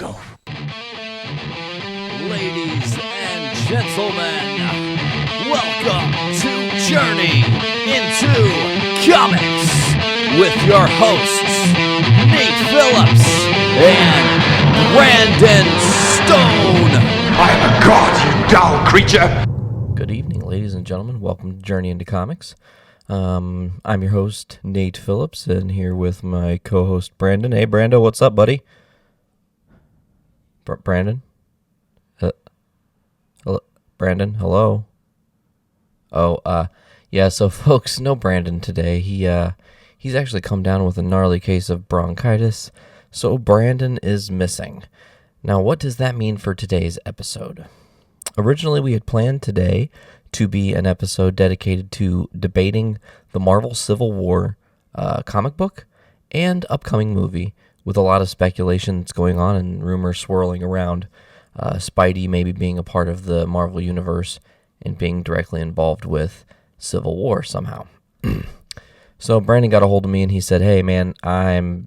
go. Ladies and gentlemen, welcome to Journey into Comics with your hosts, Nate Phillips and Brandon Stone. I am a god, you dull creature. Good evening, ladies and gentlemen. Welcome to Journey into Comics. I'm your host, Nate Phillips, and here with my co-host, Brandon. Hey, Brando, what's up, buddy? Brandon? Hello? Brandon, hello? Yeah, so folks, no Brandon today. He's actually come down with a gnarly case of bronchitis, so Brandon is missing. Now, what does that mean for today's episode? Originally, we had planned today to be an episode dedicated to debating the Marvel Civil War comic book and upcoming movie, with a lot of speculation that's going on and rumors swirling around Spidey maybe being a part of the Marvel Universe and being directly involved with Civil War somehow. So Brandon got a hold of me and he said, "Hey man, I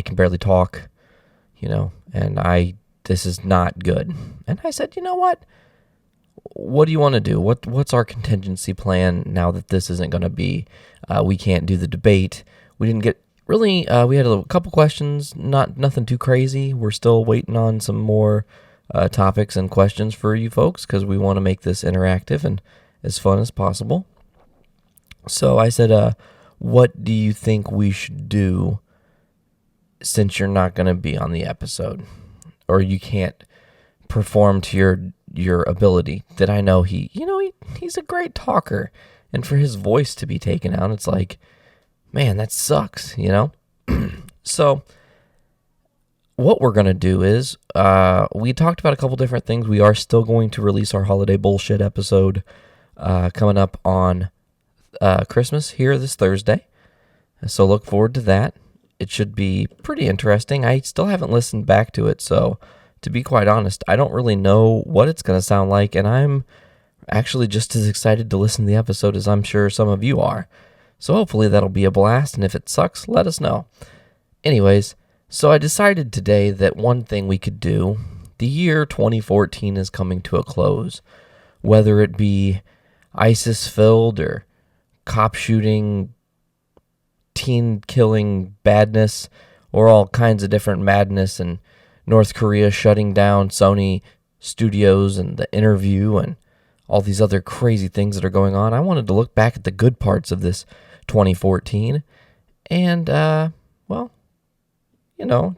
can barely talk, and this is not good." And I said, "You know what? What do you want to do? What's our contingency plan now that this isn't going to be, we can't do the debate?" We didn't get really, we had a couple questions, nothing too crazy. We're still waiting on some more topics and questions for you folks because we want to make this interactive and as fun as possible. So I said, what do you think we should do since you're not going to be on the episode or you can't perform to your ability? That I know he's a great talker, and for his voice to be taken out, it's like, man, that sucks, So what we're going to do is, we talked about a couple different things. We are still going to release our holiday bullshit episode coming up on Christmas here this Thursday. So look forward to that. It should be pretty interesting. I still haven't listened back to it, so to be quite honest, I don't really know what it's going to sound like, and I'm actually just as excited to listen to the episode as I'm sure some of you are. So hopefully that'll be a blast, and if it sucks, let us know. Anyways, so I decided today that one thing we could do, the year 2014 is coming to a close, whether it be ISIS-filled or cop shooting, teen-killing badness, or all kinds of different madness, and North Korea shutting down Sony Studios and The Interview and all these other crazy things that are going on. I wanted to look back at the good parts of this 2014 and,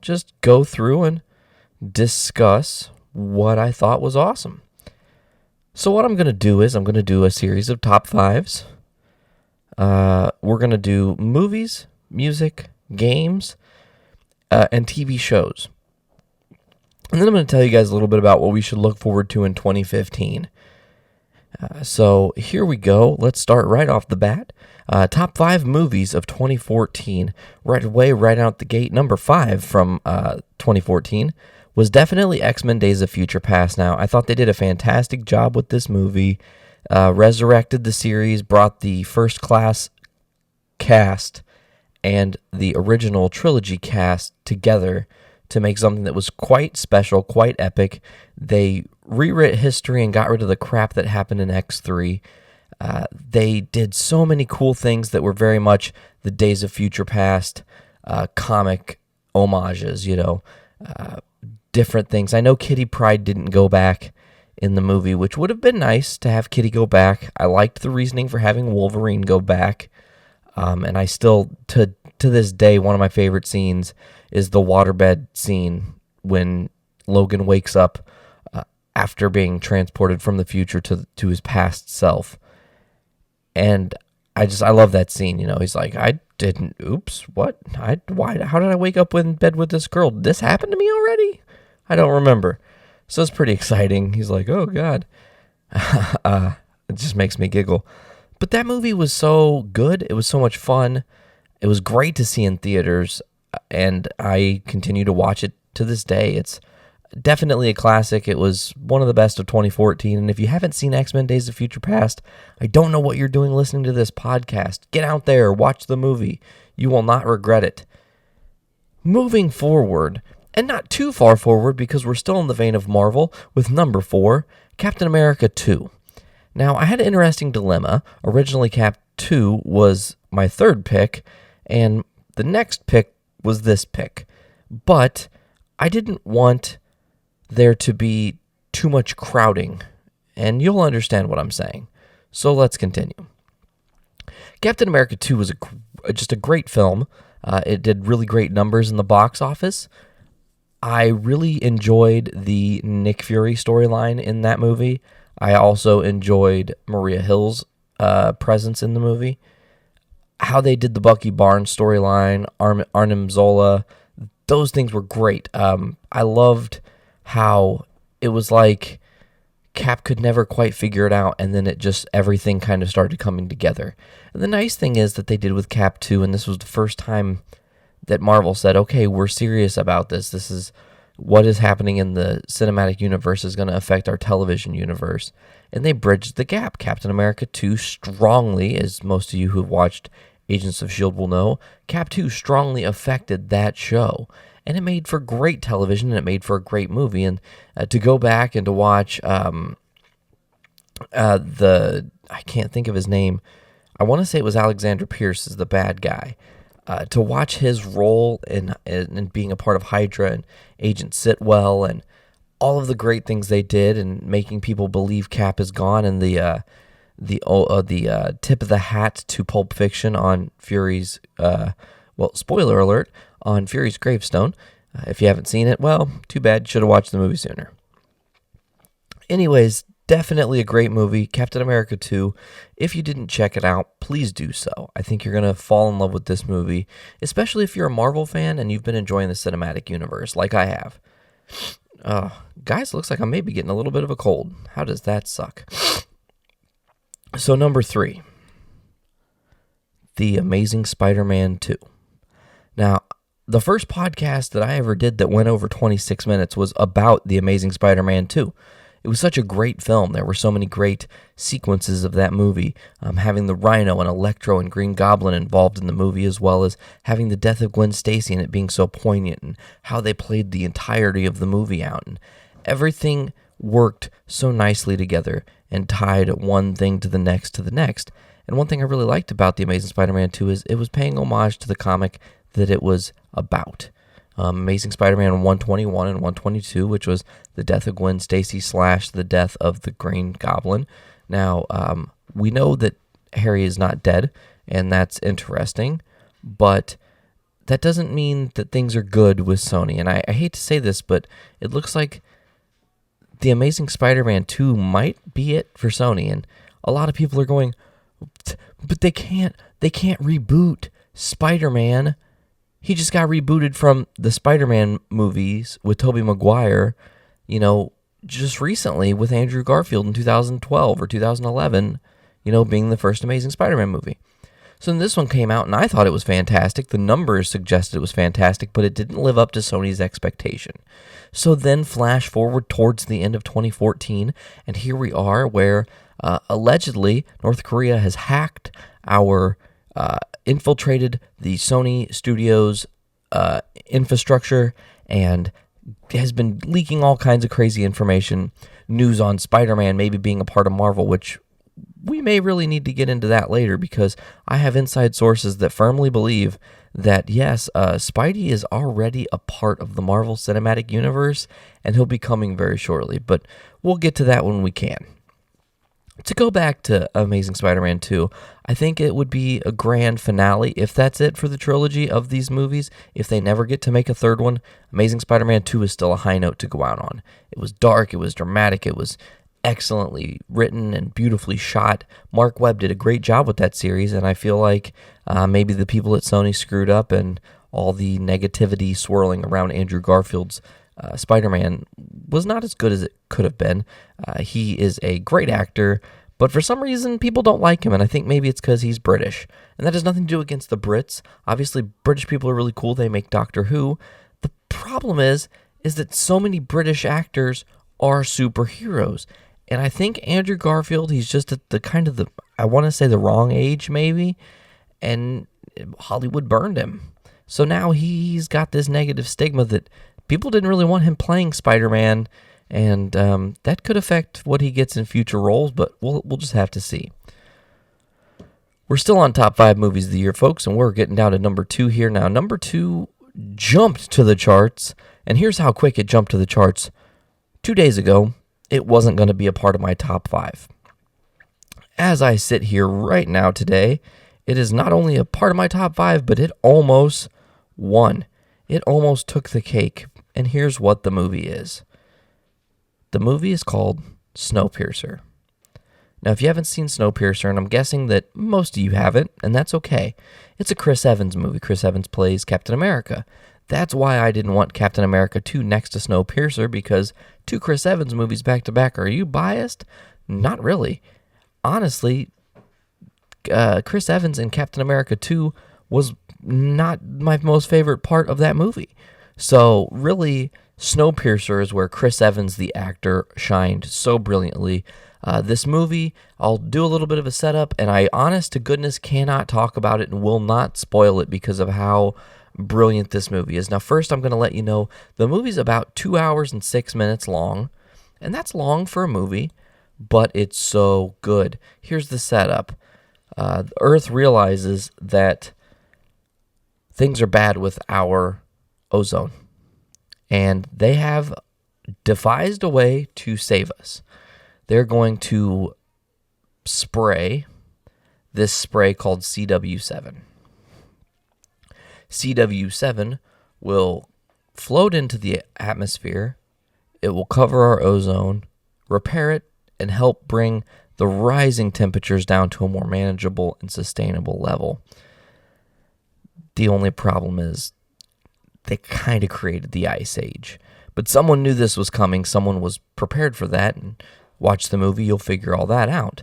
just go through and discuss what I thought was awesome. So what I'm going to do is I'm going to do a series of top fives. We're going to do movies, music, games, and TV shows. And then I'm going to tell you guys a little bit about what we should look forward to in 2015. So here we go. Let's start right off the bat. Top 5 movies of 2014. Right out the gate. Number 5 from 2014 was definitely X-Men Days of Future Past. Now, I thought they did a fantastic job with this movie. Resurrected the series, brought the first class cast and the original trilogy cast together to make something that was quite special, quite epic. They rewrote history and got rid of the crap that happened in X3. They did so many cool things that were very much the Days of Future Past comic homages, different things. I know Kitty Pryde didn't go back in the movie, which would have been nice to have Kitty go back. I liked the reasoning for having Wolverine go back. And I still, to this day, one of my favorite scenes is the waterbed scene when Logan wakes up after being transported from the future to his past self. And I love that scene. He's like, oops, what? How did I wake up in bed with this girl? Did this happen to me already? I don't remember. So it's pretty exciting. He's like, oh God. It just makes me giggle. But that movie was so good. It was so much fun. It was great to see in theaters, and I continue to watch it to this day. It's definitely a classic. It was one of the best of 2014, and if you haven't seen X-Men Days of Future Past, I don't know what you're doing listening to this podcast. Get out there, watch the movie. You will not regret it. Moving forward, And not too far forward, because we're still in the vein of Marvel, with number 4, Captain America 2. Now, I had an interesting dilemma. Originally, Cap 2 was my third pick, and the next pick was this pick. But I didn't want there to be too much crowding, and you'll understand what I'm saying. So let's continue. Captain America 2 was just a great film. It did really great numbers in the box office. I really enjoyed the Nick Fury storyline in that movie. I also enjoyed Maria Hill's presence in the movie. How they did the Bucky Barnes storyline, Arnim Zola, those things were great. I loved how it was like Cap could never quite figure it out, and then everything kind of started coming together. And the nice thing is that they did with Cap 2, and this was the first time that Marvel said, okay, we're serious about this. This is what is happening in the cinematic universe is going to affect our television universe. And they bridged the gap. Captain America 2 strongly, as most of you who have watched Agents of S.H.I.E.L.D. will know, Cap 2 strongly affected that show. And it made for great television, and it made for a great movie. And to go back and to watch I can't think of his name. I want to say it was Alexander Pierce is the bad guy. To watch his role in being a part of Hydra and Agent Sitwell and all of the great things they did and making people believe Cap is gone, and the tip of the hat to Pulp Fiction on Fury's spoiler alert, on Fury's gravestone. If you haven't seen it, well, too bad. You should have watched the movie sooner. Anyways, definitely a great movie, Captain America 2. If you didn't check it out, please do so. I think you're going to fall in love with this movie, especially if you're a Marvel fan and you've been enjoying the cinematic universe like I have. Guys, looks like I may be getting a little bit of a cold. How does that suck? So number 3, The Amazing Spider-Man 2. Now, the first podcast that I ever did that went over 26 minutes was about The Amazing Spider-Man 2. It was such a great film. There were so many great sequences of that movie, having the Rhino and Electro and Green Goblin involved in the movie, as well as having the death of Gwen Stacy and it being so poignant, and how they played the entirety of the movie out. And everything worked so nicely together and tied one thing to the next to the next. And one thing I really liked about The Amazing Spider-Man 2 is it was paying homage to the comic that it was about. Amazing Spider-Man 121 and 122, which was the death of Gwen Stacy / the death of the Green Goblin. Now, we know that Harry is not dead, and that's interesting, but that doesn't mean that things are good with Sony. And I hate to say this, but it looks like The Amazing Spider-Man 2 might be it for Sony. And a lot of people are going, but they can't reboot Spider-Man. He just got rebooted from the Spider-Man movies with Tobey Maguire, just recently with Andrew Garfield in 2012 or 2011, being the first Amazing Spider-Man movie. So then this one came out, and I thought it was fantastic. The numbers suggested it was fantastic, but it didn't live up to Sony's expectation. So then flash forward towards the end of 2014, and here we are where allegedly North Korea has hacked infiltrated the Sony Studios infrastructure and has been leaking all kinds of crazy information, news on Spider-Man maybe being a part of Marvel, which we may really need to get into that later, because I have inside sources that firmly believe that, yes, Spidey is already a part of the Marvel Cinematic Universe, and he'll be coming very shortly, but we'll get to that when we can. To go back to Amazing Spider-Man 2, I think it would be a grand finale if that's it for the trilogy of these movies. If they never get to make a third one, Amazing Spider-Man 2 is still a high note to go out on. It was dark, it was dramatic, it was excellently written and beautifully shot. Mark Webb did a great job with that series, and I feel like maybe the people at Sony screwed up, and all the negativity swirling around Andrew Garfield's Spider-Man was not as good as it could have been. He is a great actor, but for some reason people don't like him, and I think maybe it's because he's British. And that has nothing to do against the Brits. Obviously, British people are really cool. They make Doctor Who. The problem is that so many British actors are superheroes. And I think Andrew Garfield, he's just at the I want to say the wrong age maybe, and Hollywood burned him. So now he's got this negative stigma that people didn't really want him playing Spider-Man, and that could affect what he gets in future roles, but we'll just have to see. We're still on top 5 movies of the year, folks, and we're getting down to number 2 here now. Number 2 jumped to the charts, and here's how quick it jumped to the charts. 2 days ago, it wasn't going to be a part of my top 5. As I sit here right now today, it is not only a part of my top 5, but it almost won. It almost took the cake, and here's what the movie is. The movie is called Snowpiercer. Now, if you haven't seen Snowpiercer, and I'm guessing that most of you haven't, and that's okay, it's a Chris Evans movie. Chris Evans plays Captain America. That's why I didn't want Captain America 2 next to Snowpiercer, because 2 Chris Evans movies back-to-back. Are you biased? Not really. Honestly, Chris Evans in Captain America 2 was not my most favorite part of that movie. So, really, Snowpiercer is where Chris Evans, the actor, shined so brilliantly. This movie, I'll do a little bit of a setup, and I, honest to goodness, cannot talk about it and will not spoil it because of how brilliant this movie is. Now, first, I'm going to let you know the movie's about 2 hours and 6 minutes long, and that's long for a movie, but it's so good. Here's the setup. Earth realizes that things are bad with our ozone, and they have devised a way to save us. They're going to spray this spray called CW7. CW7 will float into the atmosphere. It will cover our ozone, repair it, and help bring the rising temperatures down to a more manageable and sustainable level. The only problem is they kind of created the Ice Age. But someone knew this was coming. Someone was prepared for that, and watch the movie, you'll figure all that out.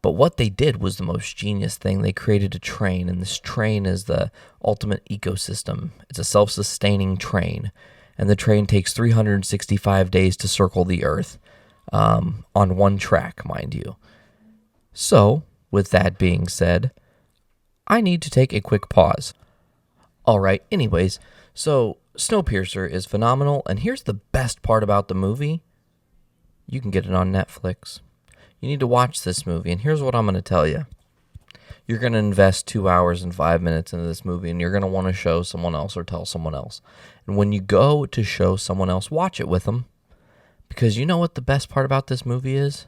But what they did was the most genius thing. They created a train, and this train is the ultimate ecosystem. It's a self-sustaining train, and the train takes 365 days to circle the Earth, on one track, mind you. So, with that being said, I need to take a quick pause. Alright, anyways, so Snowpiercer is phenomenal, and here's the best part about the movie. You can get it on Netflix. You need to watch this movie, and here's what I'm going to tell you. You're going to invest 2 hours and 5 minutes into this movie, and you're going to want to show someone else or tell someone else. And when you go to show someone else, watch it with them, because you know what the best part about this movie is?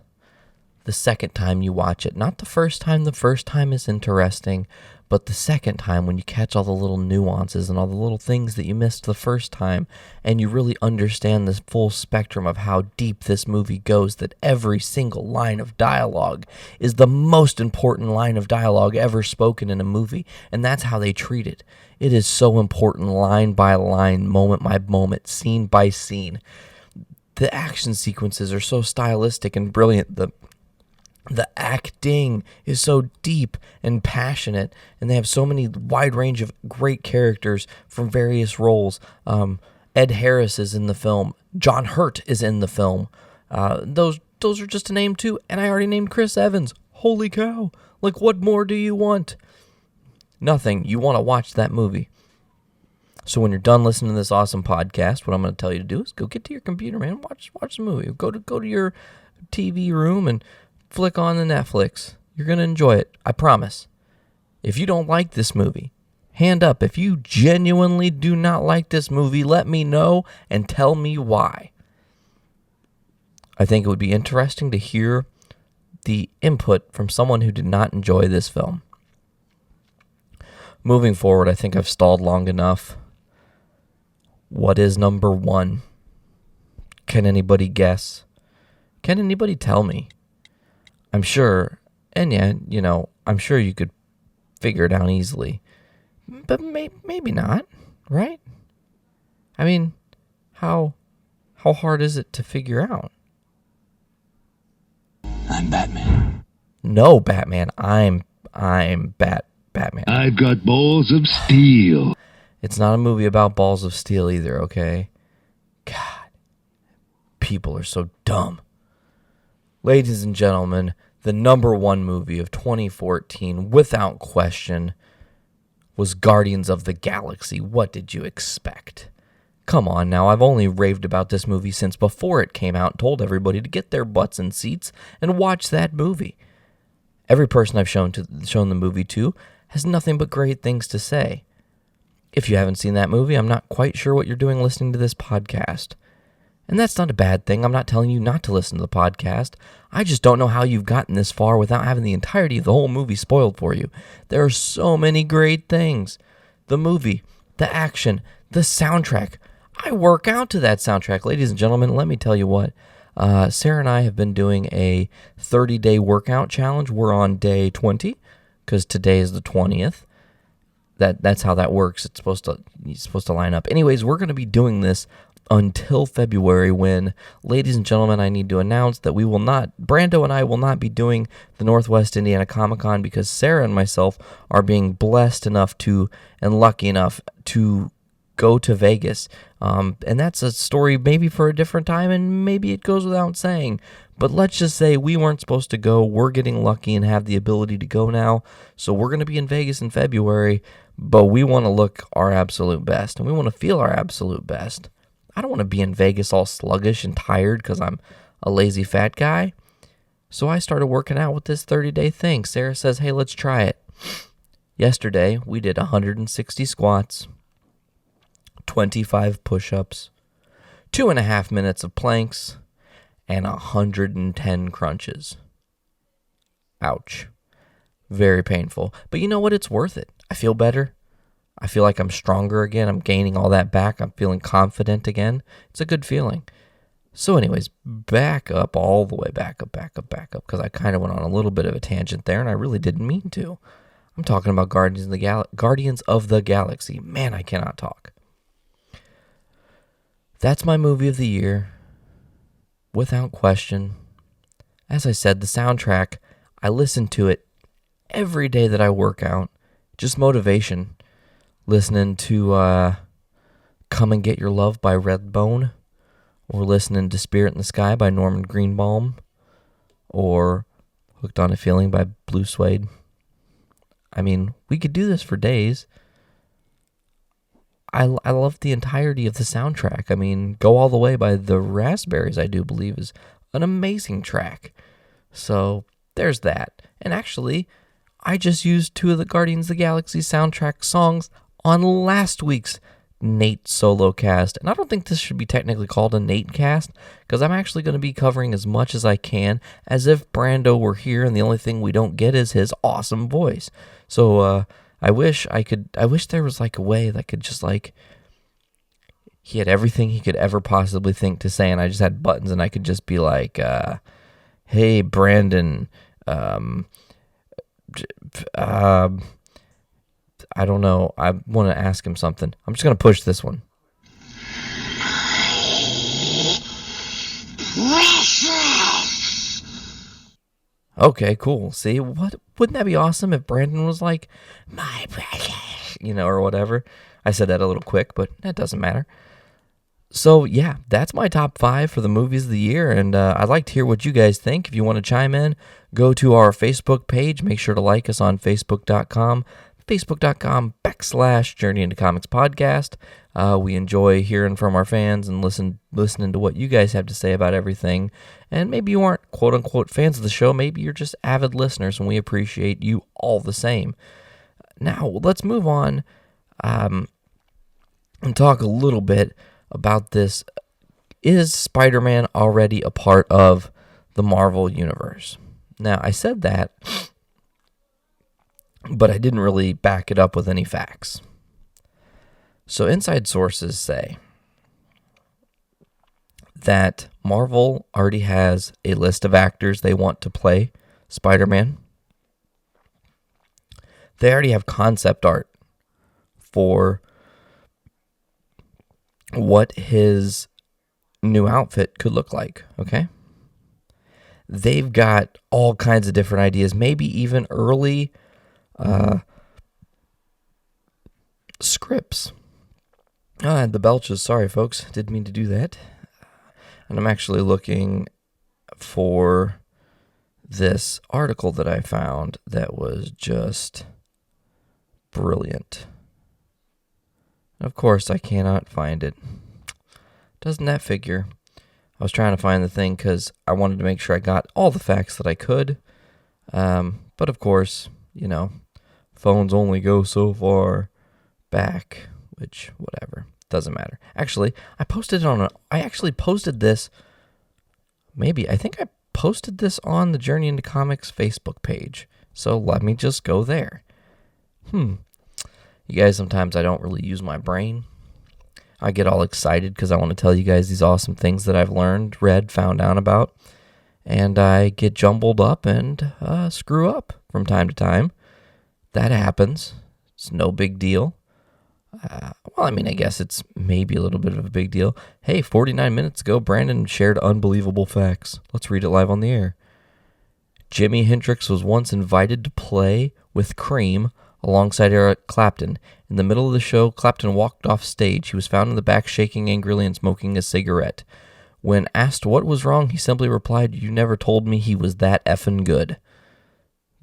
The second time you watch it. Not the first time. The first time is interesting, but the second time when you catch all the little nuances and all the little things that you missed the first time, and you really understand the full spectrum of how deep this movie goes, that every single line of dialogue is the most important line of dialogue ever spoken in a movie, and that's how they treat it. It is so important, line by line, moment by moment, scene by scene. The action sequences are so stylistic and brilliant. The acting is so deep and passionate, and they have so many wide range of great characters from various roles. Ed Harris is in the film. John Hurt is in the film. Those are just to name 2, and I already named Chris Evans. Holy cow. Like, what more do you want? Nothing. You want to watch that movie. So when you're done listening to this awesome podcast, what I'm going to tell you to do is go get to your computer, man. Watch the movie. Go to your TV room and flick on the Netflix. You're going to enjoy it. I promise. If you don't like this movie, hand up. If you genuinely do not like this movie, let me know and tell me why. I think it would be interesting to hear the input from someone who did not enjoy this film. Moving forward, I think I've stalled long enough. What is number 1? Can anybody guess? Can anybody tell me? I'm sure, and yeah, I'm sure you could figure it out easily. But maybe not, right? I mean, how hard is it to figure out? I'm Batman. No, Batman. I'm Batman. I've got balls of steel. It's not a movie about balls of steel either, okay? God, people are so dumb. Ladies and gentlemen, the number 1 movie of 2014, without question, was Guardians of the Galaxy. What did you expect? Come on now, I've only raved about this movie since before it came out and told everybody to get their butts in seats and watch that movie. Every person I've shown the movie to has nothing but great things to say. If you haven't seen that movie, I'm not quite sure what you're doing listening to this podcast. And that's not a bad thing. I'm not telling you not to listen to the podcast. I just don't know how you've gotten this far without having the entirety of the whole movie spoiled for you. There are so many great things. The movie, the action, the soundtrack. I work out to that soundtrack. Ladies and gentlemen, let me tell you what. Sarah and I have been doing a 30-day workout challenge. We're on day 20 because today is the 20th. That's how that works. You're supposed to line up. Anyways, we're going to be doing this until February when, ladies and gentlemen, I need to announce that Brando and I will not be doing the Northwest Indiana Comic-Con because Sarah and myself are being blessed enough and lucky enough to go to Vegas. And that's a story maybe for a different time, and maybe it goes without saying. But let's just say we weren't supposed to go. We're getting lucky and have the ability to go now. So we're going to be in Vegas in February, but we want to look our absolute best, and we want to feel our absolute best. I don't want to be in Vegas all sluggish and tired because I'm a lazy fat guy. So I started working out with this 30-day thing. Sarah says, hey, let's try it. Yesterday, we did 160 squats, 25 push-ups, 2.5 minutes of planks, and 110 crunches. Ouch. Very painful. But you know what? It's worth it. I feel better. I feel like I'm stronger again. I'm gaining all that back. I'm feeling confident again. It's a good feeling. So anyways, back up, all the way back up, because I kind of went on a little bit of a tangent there, and I really didn't mean to. I'm talking about Guardians of the Galaxy. Man, I cannot talk. That's my movie of the year, without question. As I said, the soundtrack, I listen to it every day that I work out. Just motivation. Listening to Come and Get Your Love by Redbone, or listening to Spirit in the Sky by Norman Greenbaum, or Hooked on a Feeling by Blue Suede. I mean, we could do this for days. I love the entirety of the soundtrack. I mean, Go All the Way by the Raspberries, I do believe, is an amazing track. So, there's that. And actually, I just used 2 of the Guardians of the Galaxy soundtrack songs on last week's Nate solo cast. And I don't think this should be technically called a Nate cast, because I'm actually going to be covering as much as I can as if Brando were here, and the only thing we don't get is his awesome voice. So I wish there was like a way that could just like, he had everything he could ever possibly think to say, and I just had buttons, and I could just be like, hey, Brandon, I don't know. I want to ask him something. I'm just going to push this one. Okay, cool. See, wouldn't that be awesome if Brandon was like, my precious, or whatever. I said that a little quick, but that doesn't matter. So, yeah, that's my top 5 for the movies of the year, and I'd like to hear what you guys think. If you want to chime in, go to our Facebook page. Make sure to like us on facebook.com/Journey into Comics podcast. We enjoy hearing from our fans and listening to what you guys have to say about everything. And maybe you aren't quote-unquote fans of the show. Maybe you're just avid listeners, and we appreciate you all the same. Now, let's move on and talk a little bit about this. Is Spider-Man already a part of the Marvel Universe? Now, I said that, but I didn't really back it up with any facts. So inside sources say that Marvel already has a list of actors they want to play Spider-Man. They already have concept art for what his new outfit could look like, okay? They've got all kinds of different ideas, maybe even early scripts. I had the belches. Sorry, folks. Didn't mean to do that. And I'm actually looking for this article that I found that was just brilliant. Of course, I cannot find it. Doesn't that figure? I was trying to find the thing because I wanted to make sure I got all the facts that I could. But of course, phones only go so far back, which, whatever, doesn't matter. Actually, I actually posted this, I think I posted this on the Journey into Comics Facebook page. So let me just go there. You guys, sometimes I don't really use my brain. I get all excited because I want to tell you guys these awesome things that I've learned, read, found out about. And I get jumbled up and screw up from time to time. That happens. It's no big deal. I guess it's maybe a little bit of a big deal. Hey, 49 minutes ago, Brandon shared unbelievable facts. Let's read it live on the air. Jimi Hendrix was once invited to play with Cream alongside Eric Clapton. In the middle of the show, Clapton walked off stage. He was found in the back shaking angrily and smoking a cigarette. When asked what was wrong, he simply replied, "You never told me he was that effing good."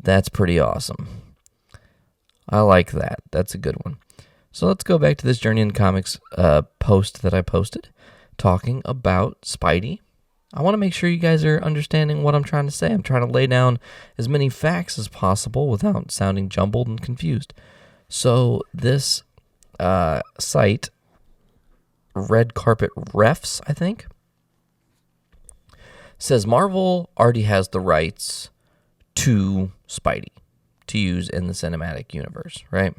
That's pretty awesome. I like that. That's a good one. So let's go back to this Journey in Comics post that I posted talking about Spidey. I want to make sure you guys are understanding what I'm trying to say. I'm trying to lay down as many facts as possible without sounding jumbled and confused. So this site, Red Carpet Refs, I think, says Marvel already has the rights to Spidey to use in the cinematic universe, right?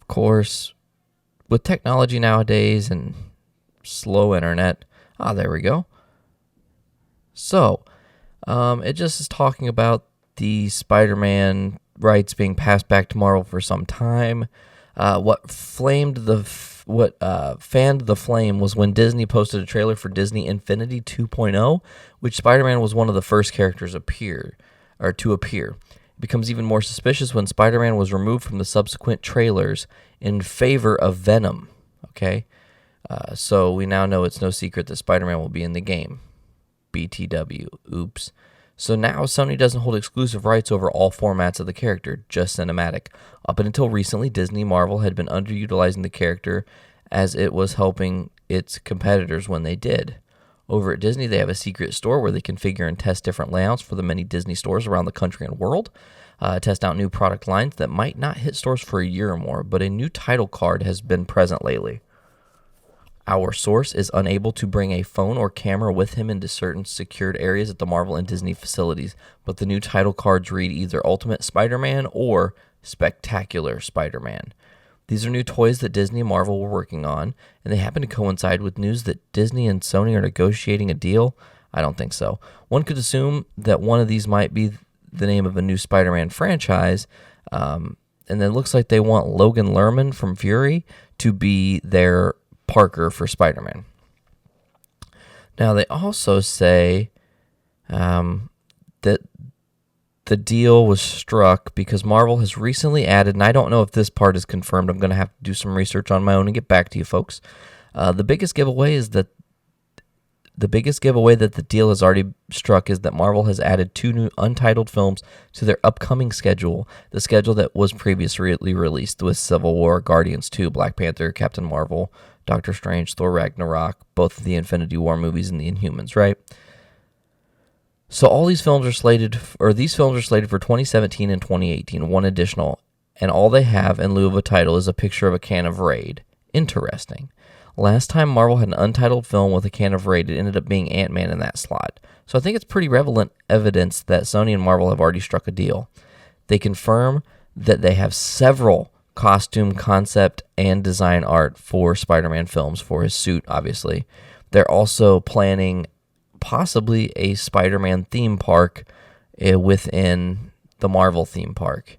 Of course, with technology nowadays and slow internet, there we go. So, it just is talking about the Spider-Man rights being passed back to Marvel for some time. What fanned the flame was when Disney posted a trailer for Disney Infinity 2.0, which Spider-Man was one of the first characters to appear. It becomes even more suspicious when Spider-Man was removed from the subsequent trailers in favor of Venom. Okay, so we now know it's no secret that Spider-Man will be in the game. BTW. Oops. So now Sony doesn't hold exclusive rights over all formats of the character, just cinematic. Up until recently, Disney Marvel had been underutilizing the character as it was helping its competitors when they did. Over at Disney, they have a secret store where they configure and test different layouts for the many Disney stores around the country and world, test out new product lines that might not hit stores for a year or more, but a new title card has been present lately. Our source is unable to bring a phone or camera with him into certain secured areas at the Marvel and Disney facilities, but the new title cards read either Ultimate Spider-Man or Spectacular Spider-Man. These are new toys that Disney and Marvel were working on, and they happen to coincide with news that Disney and Sony are negotiating a deal. I don't think so. One could assume that one of these might be the name of a new Spider-Man franchise, and then it looks like they want Logan Lerman from Fury to be their Parker for Spider-Man. Now, they also say that the deal was struck because Marvel has recently added, and I don't know if this part is confirmed. I'm going to have to do some research on my own and get back to you folks. The biggest giveaway that the deal has already struck is that Marvel has added 2 new untitled films to their upcoming schedule, the schedule that was previously released with Civil War, Guardians 2, Black Panther, Captain Marvel, Doctor Strange, Thor Ragnarok, both of the Infinity War movies and the Inhumans, right? So all these films are slated for 2017 and 2018, one additional, and all they have in lieu of a title is a picture of a can of Raid. Interesting. Last time Marvel had an untitled film with a can of Raid, it ended up being Ant-Man in that slot. So I think it's pretty relevant evidence that Sony and Marvel have already struck a deal. They confirm that they have several costume, concept, and design art for Spider-Man films, for his suit, obviously. They're also planning possibly a Spider-Man theme park within the Marvel theme park.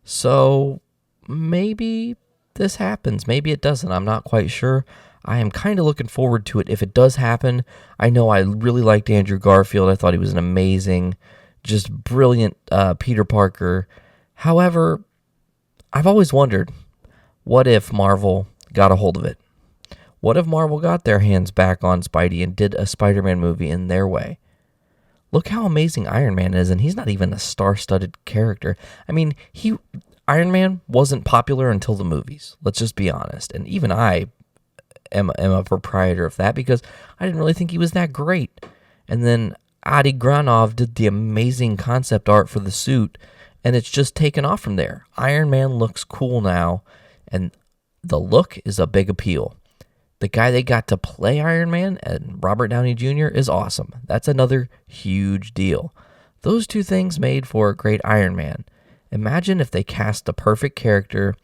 So maybe this happens. Maybe it doesn't. I'm not quite sure. I am kind of looking forward to it. If it does happen, I know I really liked Andrew Garfield. I thought he was an amazing, just brilliant Peter Parker. However, I've always wondered, what if Marvel got a hold of it? What if Marvel got their hands back on Spidey and did a Spider-Man movie in their way? Look how amazing Iron Man is, and he's not even a star-studded character. I mean, Iron Man wasn't popular until the movies. Let's just be honest. And even I am a proprietor of that because I didn't really think he was that great. And then Adi Granov did the amazing concept art for the suit, and it's just taken off from there. Iron Man looks cool now, and the look is a big appeal. The guy they got to play Iron Man, and Robert Downey Jr., is awesome. That's another huge deal. Those two things made for a great Iron Man. Imagine if they cast the perfect character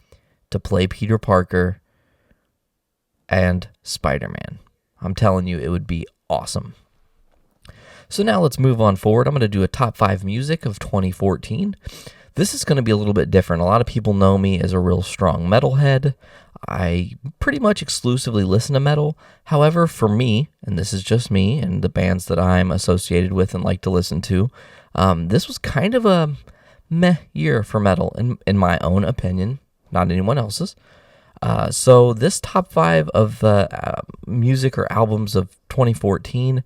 to play Peter Parker and Spider-Man. I'm telling you, it would be awesome. So now let's move on forward. I'm going to do a top 5 music of 2014. This is going to be a little bit different. A lot of people know me as a real strong metalhead. I pretty much exclusively listen to metal. However, for me, and this is just me and the bands that I'm associated with and like to listen to, this was kind of a meh year for metal, in my own opinion, not anyone else's. So this top 5 of music or albums of 2014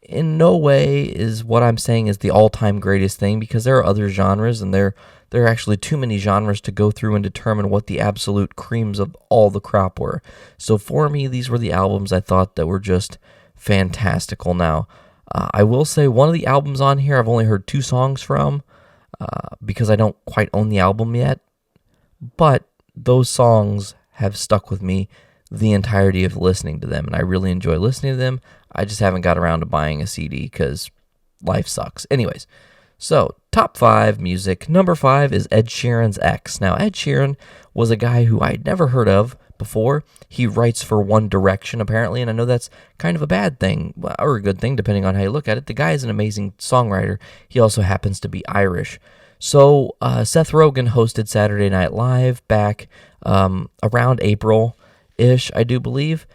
in no way is what I'm saying is the all-time greatest thing, because there are other genres, and there are actually too many genres to go through and determine what the absolute creams of all the crop were. So for me, these were the albums I thought that were just fantastical. Now, I will say one of the albums on here I've only heard 2 songs from, because I don't quite own the album yet, but those songs have stuck with me the entirety of listening to them, and I really enjoy listening to them. I just haven't got around to buying a CD because life sucks. Anyways, so top 5 music. Number 5 is Ed Sheeran's X. Now, Ed Sheeran was a guy who I'd never heard of before. He writes for One Direction, apparently, and I know that's kind of a bad thing, or a good thing, depending on how you look at it. The guy is an amazing songwriter. He also happens to be Irish. So Seth Rogen hosted Saturday Night Live back around April-ish, I do believe,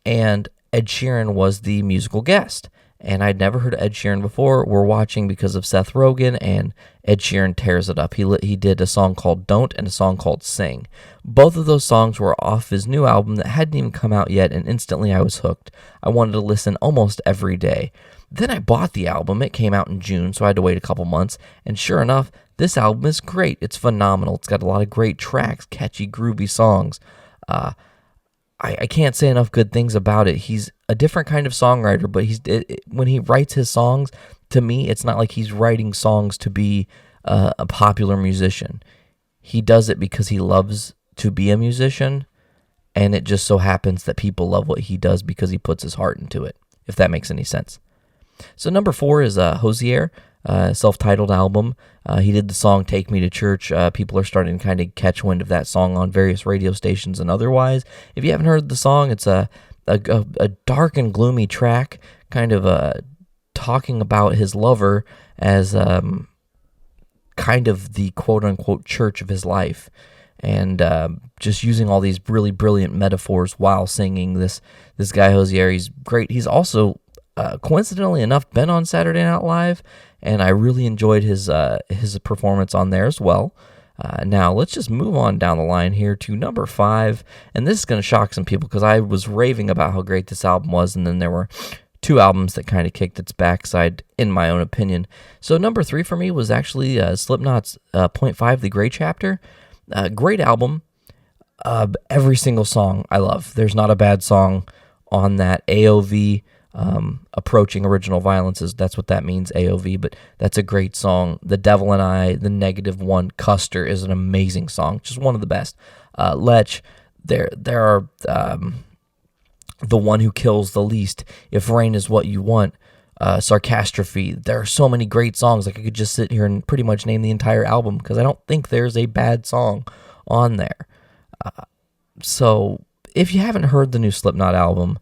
and Ed Sheeran was the musical guest. And I'd never heard of Ed Sheeran before. We're watching because of Seth Rogen, and Ed Sheeran tears it up. He did a song called Don't and a song called Sing. Both of those songs were off his new album that hadn't even come out yet, and instantly I was hooked. I wanted to listen almost every day. Then I bought the album. It came out in June, so I had to wait a couple months. And sure enough, this album is great. It's phenomenal. It's got a lot of great tracks, catchy, groovy songs. I can't say enough good things about it. He's a different kind of songwriter, but when he writes his songs, to me, it's not like he's writing songs to be a popular musician. He does it because he loves to be a musician, and it just so happens that people love what he does because he puts his heart into it, if that makes any sense. So number 4 is Hosier, self-titled album. He did the song Take Me to Church. People are starting to kind of catch wind of that song on various radio stations and otherwise. If you haven't heard the song, it's a dark and gloomy track, kind of talking about his lover as kind of the quote-unquote church of his life, and just using all these really brilliant metaphors while singing. This guy Hosier, he's great. He's also coincidentally enough been on Saturday Night Live, and I really enjoyed his performance on there as well. Now, let's just move on down the line here to number 5, and this is going to shock some people because I was raving about how great this album was, and then there were 2 albums that kind of kicked its backside, in my own opinion. So number 3 for me was actually Slipknot's Point 5, The Gray Chapter. Great album. Every single song I love. There's not a bad song on that. AOV, Approaching Original Violences, that's what that means, AOV, but that's a great song. The Devil and I, The Negative One, Custer is an amazing song, just one of the best. Lech, there are The One Who Kills the Least, If Rain Is What You Want, Sarcastrophe. There are so many great songs. Like, I could just sit here and pretty much name the entire album because I don't think there's a bad song on there. So if you haven't heard the new Slipknot album,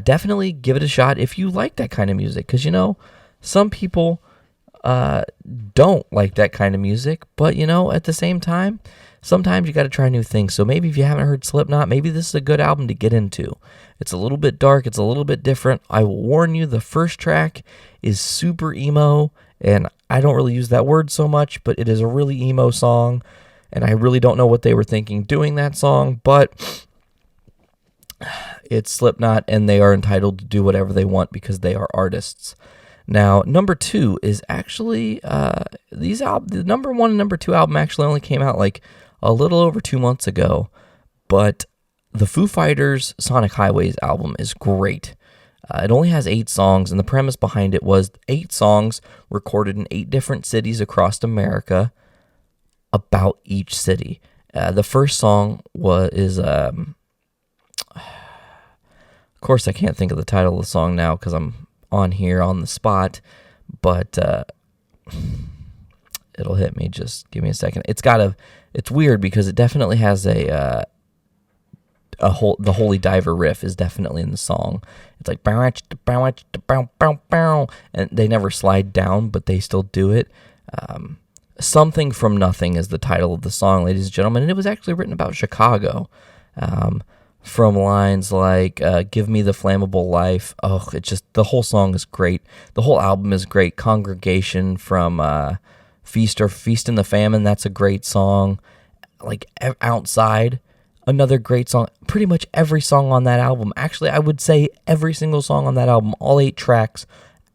definitely give it a shot if you like that kind of music, because some people don't like that kind of music, but at the same time, sometimes you got to try new things. So maybe if you haven't heard Slipknot, maybe this is a good album to get into. It's a little bit dark, it's a little bit different. I will warn you, the first track is super emo, and I don't really use that word so much, but it is a really emo song, and I really don't know what they were thinking doing that song, but it's Slipknot, and they are entitled to do whatever they want because they are artists. Now, number 2 is actually the number 1 and number 2 album actually only came out like a little over 2 months ago, but the Foo Fighters' Sonic Highways album is great. It only has 8 songs, and the premise behind it was 8 songs recorded in 8 different cities across America about each city. The first song is of course, I can't think of the title of the song now because I'm on here on the spot, but it'll hit me. Just give me a second. It's weird because it definitely has the Holy Diver riff is definitely in the song. It's like and they never slide down, but they still do it. Something from Nothing is the title of the song, ladies and gentlemen, and it was actually written about Chicago. From lines like "Give me the flammable life." Oh, it's just the whole song is great. The whole album is great. Congregation from Feast in the Famine. That's a great song. Like Outside, another great song. Pretty much every song on that album. Actually, I would say every single song on that album, all 8 tracks,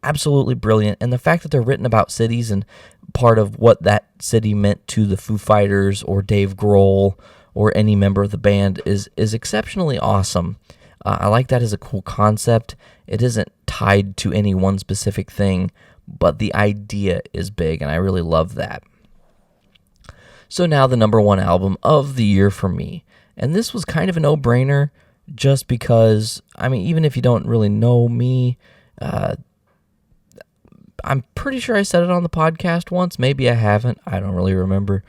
absolutely brilliant. And the fact that they're written about cities and part of what that city meant to the Foo Fighters or Dave Grohl or any member of the band is exceptionally awesome. I like that as a cool concept. It isn't tied to any one specific thing, but the idea is big, and I really love that. So now the number 1 album of the year for me. And this was kind of a no-brainer just because, I mean, even if you don't really know me, I'm pretty sure I said it on the podcast once. Maybe I haven't. I don't really remember.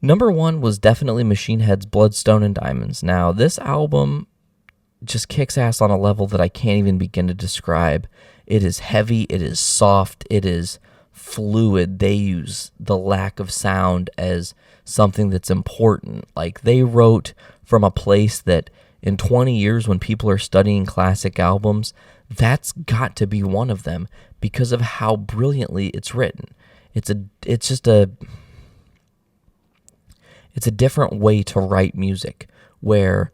Number 1 was definitely Machine Head's Bloodstone and Diamonds. Now, this album just kicks ass on a level that I can't even begin to describe. It is heavy, it is soft, it is fluid. They use the lack of sound as something that's important. Like, they wrote from a place that in 20 years when people are studying classic albums, that's got to be one of them because of how brilliantly it's written. It's a different way to write music where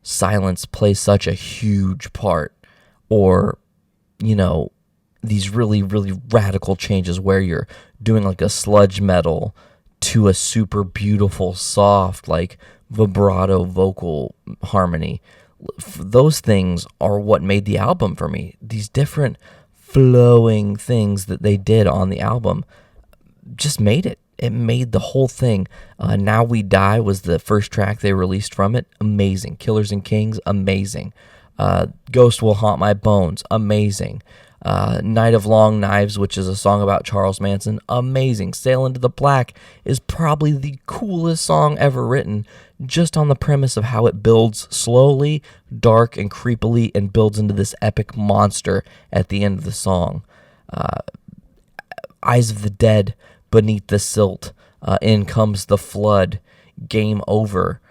silence plays such a huge part, or, you know, these really, really radical changes where you're doing like a sludge metal to a super beautiful, soft, like vibrato vocal harmony. Those things are what made the album for me. These different flowing things that they did on the album just made it. It made the whole thing. Now We Die was the first track they released from it. Amazing. Killers and Kings, amazing. Ghost Will Haunt My Bones, amazing. Night of Long Knives, which is a song about Charles Manson, amazing. Sail Into the Black is probably the coolest song ever written, just on the premise of how it builds slowly, dark, and creepily, and builds into this epic monster at the end of the song. Eyes of the Dead, Beneath the Silt, In Comes the Flood, Game Over,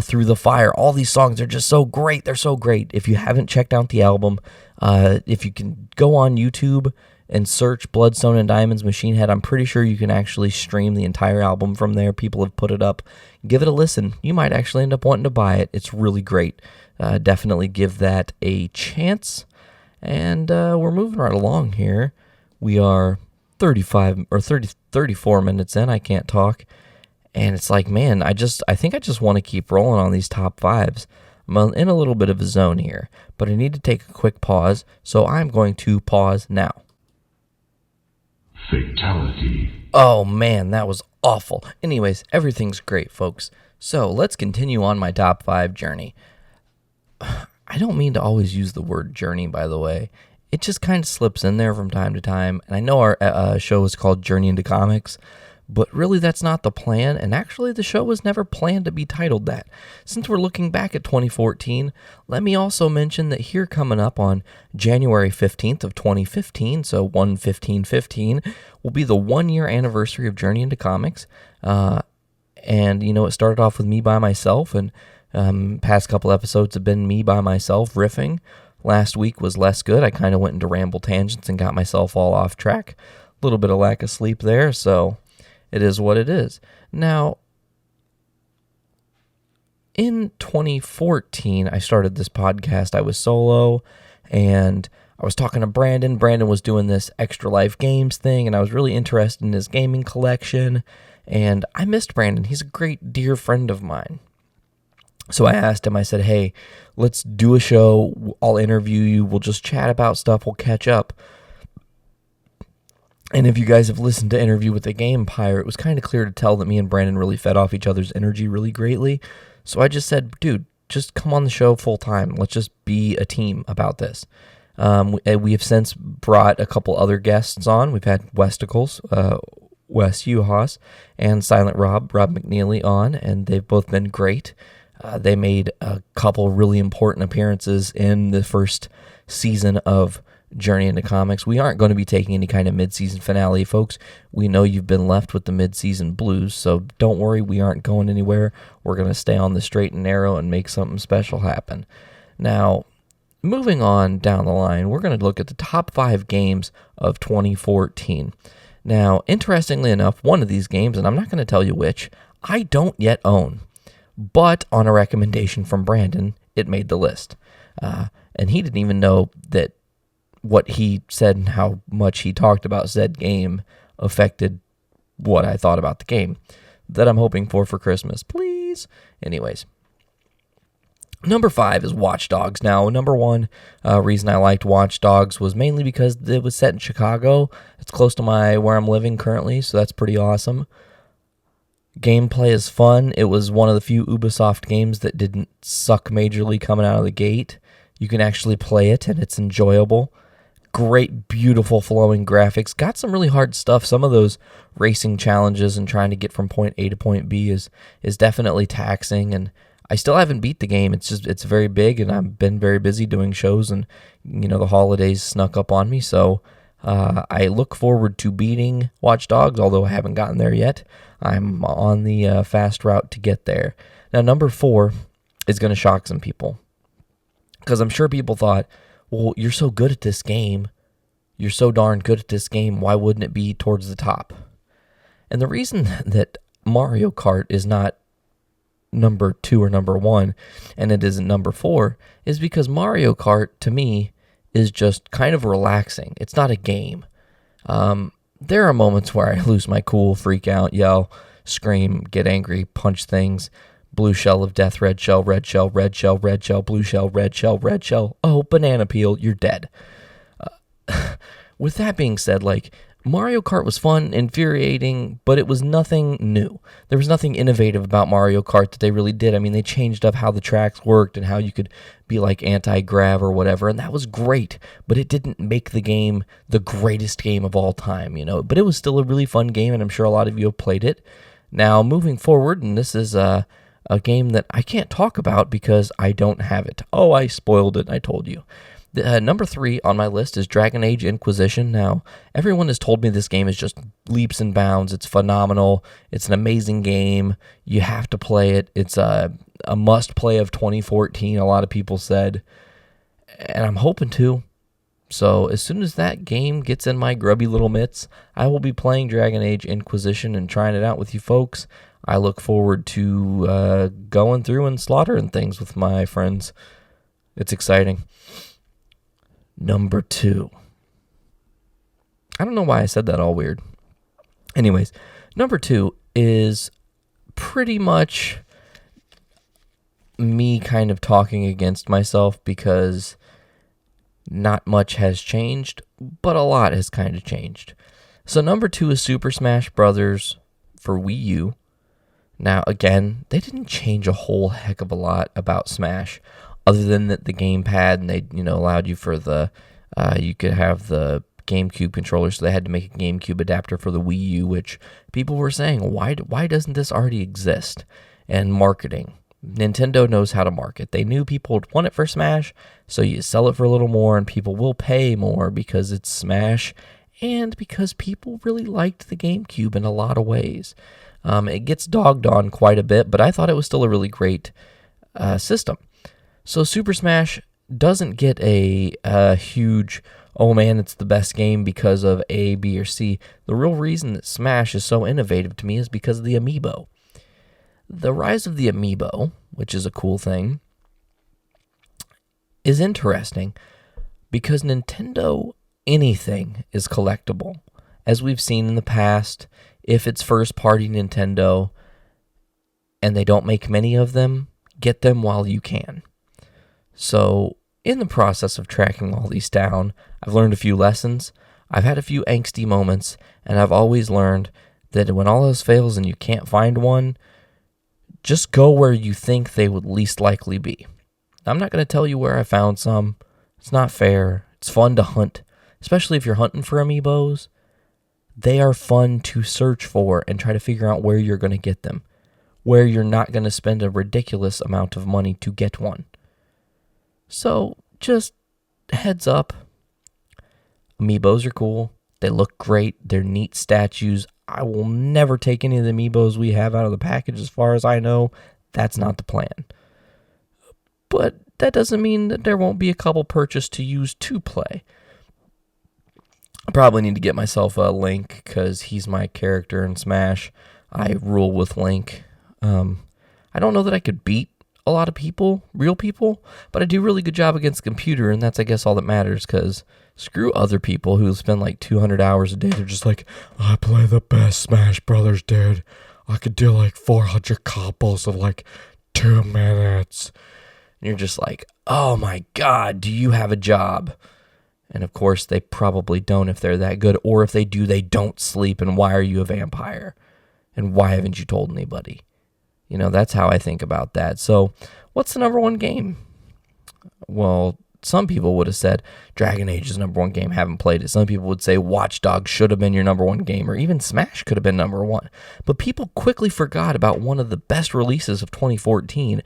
Through the Fire. All these songs are just so great. They're so great. If you haven't checked out the album, if you can go on YouTube and search Bloodstone and Diamonds Machine Head, I'm pretty sure you can actually stream the entire album from there. People have put it up. Give it a listen. You might actually end up wanting to buy it. It's really great. Definitely give that a chance. And we're moving right along here. We are 34 minutes in. I can't talk. And it's like, man, I think I just want to keep rolling on these top 5s. I'm in a little bit of a zone here, but I need to take a quick pause, so I'm going to pause now. Fatality. Oh man, that was awful. Anyways, everything's great, folks. So let's continue on my top 5 journey. I don't mean to always use the word journey, by the way. It just kind of slips in there from time to time. And I know our show is called Journey into Comics, but really that's not the plan. And actually the show was never planned to be titled that. Since we're looking back at 2014, let me also mention that here coming up on January 15th of 2015, so 1/15/15, will be the 1-year anniversary of Journey into Comics. And, it started off with me by myself, and past couple episodes have been me by myself riffing. Last week was less good. I kind of went into ramble tangents and got myself all off track. A little bit of lack of sleep there, so it is what it is. Now, in 2014, I started this podcast. I was solo, and I was talking to Brandon. Brandon was doing this Extra Life Games thing, and I was really interested in his gaming collection, and I missed Brandon. He's a great, dear friend of mine. So I asked him, I said, hey, let's do a show. I'll interview you. We'll just chat about stuff. We'll catch up. And if you guys have listened to Interview with the Game Pyre, it was kind of clear to tell that me and Brandon really fed off each other's energy really greatly. So I just said, dude, just come on the show full time. Let's just be a team about this. We have since brought a couple other guests on. We've had Westicles, Wes Uhas, and Silent Rob McNeely on, and they've both been great. They made a couple really important appearances in the first season of Journey into Comics. We aren't going to be taking any kind of mid-season finale, folks. We know you've been left with the mid-season blues, so don't worry, we aren't going anywhere. We're going to stay on the straight and narrow and make something special happen. Now, moving on down the line, we're going to look at the top 5 games of 2014. Now, interestingly enough, one of these games, and I'm not going to tell you which, I don't yet own. But on a recommendation from Brandon, it made the list. And he didn't even know that what he said and how much he talked about said game affected what I thought about the game that I'm hoping for Christmas. Please. Anyways. Number 5 is Watch Dogs. Now, number 1 reason I liked Watch Dogs was mainly because it was set in Chicago. It's close to where I'm living currently, so that's pretty awesome. Gameplay is fun. It was one of the few Ubisoft games that didn't suck majorly coming out of the gate. You can actually play it, and it's enjoyable. Great, beautiful, flowing graphics. Got some really hard stuff. Some of those racing challenges and trying to get from point A to point B is definitely taxing, and I still haven't beat the game. It's very big, and I've been very busy doing shows, and the holidays snuck up on me, so I look forward to beating Watch Dogs, although I haven't gotten there yet. I'm on the fast route to get there. Now, number 4 is going to shock some people, because I'm sure people thought, well, you're so good at this game. You're so darn good at this game. Why wouldn't it be towards the top? And the reason that Mario Kart is not number 2 or number 1, and it isn't number 4, is because Mario Kart, to me, is just kind of relaxing. It's not a game. There are moments where I lose my cool, freak out, yell, scream, get angry, punch things. Blue shell of death, red shell, red shell, red shell, red shell, blue shell, red shell, red shell. Oh, banana peel, you're dead. With that being said, Mario Kart was fun, infuriating, but it was nothing new. There was nothing innovative about Mario Kart that they really did. I mean, they changed up how the tracks worked and how you could be anti-grav or whatever, and that was great, but it didn't make the game the greatest game of all time, But it was still a really fun game, and I'm sure a lot of you have played it. Now, moving forward, and this is a game that I can't talk about because I don't have it. Oh, I spoiled it, I told you. Number 3 on my list is Dragon Age Inquisition. Now, everyone has told me this game is just leaps and bounds. It's phenomenal. It's an amazing game. You have to play it. It's a must-play of 2014, a lot of people said. And I'm hoping to. So as soon as that game gets in my grubby little mitts, I will be playing Dragon Age Inquisition and trying it out with you folks. I look forward to going through and slaughtering things with my friends. It's exciting. Number 2. I don't know why I said that all weird. Anyways, number 2 is pretty much me kind of talking against myself because not much has changed, but a lot has kind of changed. So number 2 is Super Smash Bros. For Wii U. Now, again, they didn't change a whole heck of a lot about Smash, other than that the gamepad, and they allowed you for the you could have the GameCube controller, so they had to make a GameCube adapter for the Wii U, which people were saying, why doesn't this already exist? And marketing. Nintendo knows how to market. They knew people would want it for Smash, so you sell it for a little more, and people will pay more because it's Smash, and because people really liked the GameCube in a lot of ways. It gets dogged on quite a bit, but I thought it was still a really great system. So Super Smash doesn't get a huge, oh man, it's the best game because of A, B, or C. The real reason that Smash is so innovative to me is because of the amiibo. The rise of the amiibo, which is a cool thing, is interesting because Nintendo, anything is collectible. As we've seen in the past, if it's first-party Nintendo and they don't make many of them, get them while you can. So in the process of tracking all these down, I've learned a few lessons. I've had a few angsty moments, and I've always learned that when all else fails and you can't find one, just go where you think they would least likely be. I'm not going to tell you where I found some. It's not fair. It's fun to hunt, especially if you're hunting for amiibos. They are fun to search for and try to figure out where you're going to get them, where you're not going to spend a ridiculous amount of money to get one. So, just heads up. Amiibos are cool. They look great. They're neat statues. I will never take any of the amiibos we have out of the package as far as I know. That's not the plan. But that doesn't mean that there won't be a couple purchased to use to play. I probably need to get myself a Link because he's my character in Smash. I rule with Link. I don't know that I could beat a lot of people, real people, but I do a really good job against the computer, and that's, I guess, all that matters, because screw other people who spend like 200 hours a day. They're just like, I play the best Smash Brothers, dude. I could do like 400 combos of like 2 minutes. And you're just like, oh my God, do you have a job? And of course, they probably don't if they're that good, or if they do, they don't sleep, and why are you a vampire? And why haven't you told anybody? You know, that's how I think about that. So, what's the number one game? Well, some people would have said Dragon Age is number one game, haven't played it. Some people would say Watch Dogs should have been your number one game, or even Smash could have been number one. But people quickly forgot about one of the best releases of 2014,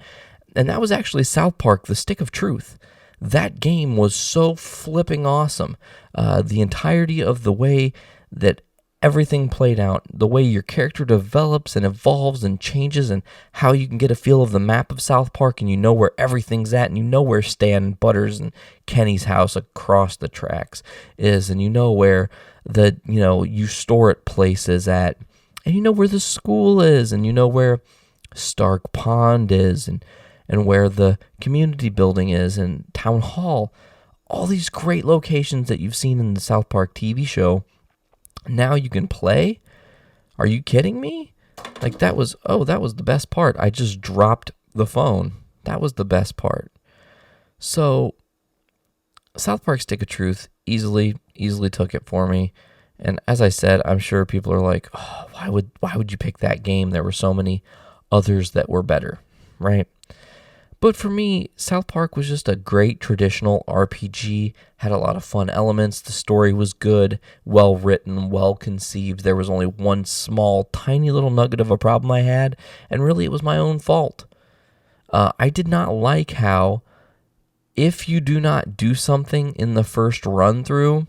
and that was actually South Park, The Stick of Truth. That game was so flipping awesome. The entirety of the way that everything played out, the way your character develops and evolves and changes, and how you can get a feel of the map of South Park, and you know where everything's at, and you know where Stan Butters and Kenny's house across the tracks is, and you know where the, you store it place is at, and you know where the school is, and you know where Stark Pond is, and where the community building is, and Town Hall. All these great locations that you've seen in the South Park TV show, now you can play? Are you kidding me? Like, that was the best part. I just dropped the phone. That was the best part. So, South Park Stick of Truth easily took it for me. And as I said, I'm sure people are like, oh, why would you pick that game? There were so many others that were better, right? But for me, South Park was just a great traditional RPG, had a lot of fun elements, the story was good, well written, well conceived. There was only one small, tiny little nugget of a problem I had, and really it was my own fault. I did not like how, if you do not do something in the first run through,